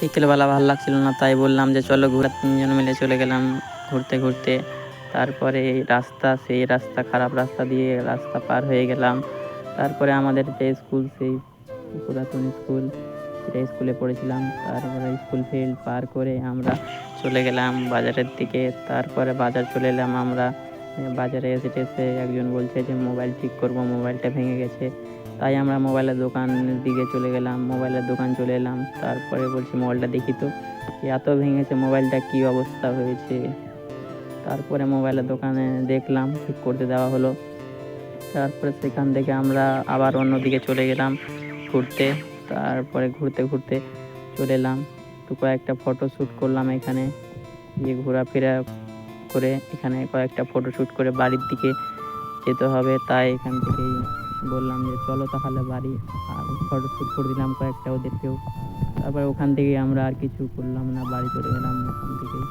বিকেলবেলা ভালো লাগছিল না, তাই বললাম যে চলো ঘুরে। তিনজন মিলে চলে গেলাম ঘুরতে ঘুরতে। তারপরে সেই রাস্তা খারাপ রাস্তা দিয়ে রাস্তা পার হয়ে গেলাম। তারপরে আমাদের যে স্কুল, সেই পুরাতন স্কুল, সেটা স্কুলে পড়েছিলাম। তারপরে স্কুল ফিল্ড পার করে আমরা চলে গেলাম বাজারের দিকে। তারপরে বাজার চলে এলাম আমরা। বাজারে এসে টেসে একজন বলছে যে মোবাইল ঠিক করব, মোবাইলটা ভেঙে গেছে। তাই আমরা মোবাইলের দোকানের দিকে চলে গেলাম, মোবাইলের দোকান চলে এলাম। তারপরে বলছি মোবাইলটা দেখি তো, এত ভেঙেছে মোবাইলটা, কী অবস্থা হয়েছে। তারপরে মোবাইলের দোকানে দেখলাম, ঠিক করতে দেওয়া হলো। তারপরে সেখান থেকে আমরা আবার অন্যদিকে চলে গেলাম ঘুরতে। তারপরে ঘুরতে ঘুরতে চলে এলাম, তো কয়েকটা ফটো শ্যুট করলাম এখানে। গিয়ে ঘোরাফেরা করে এখানে কয়েকটা ফটো শ্যুট করে বাড়ির দিকে যেতে হবে, তাই এখান থেকেই বললাম যে চলো তাহলে বাড়ি। আর ফটো শ্যুট করে দিলাম কয়েকটা ওদেরকেও। তারপরে ওখান থেকে আমরা আর কিছু করলাম না, বাড়ি চলে গেলাম ওখান থেকেই।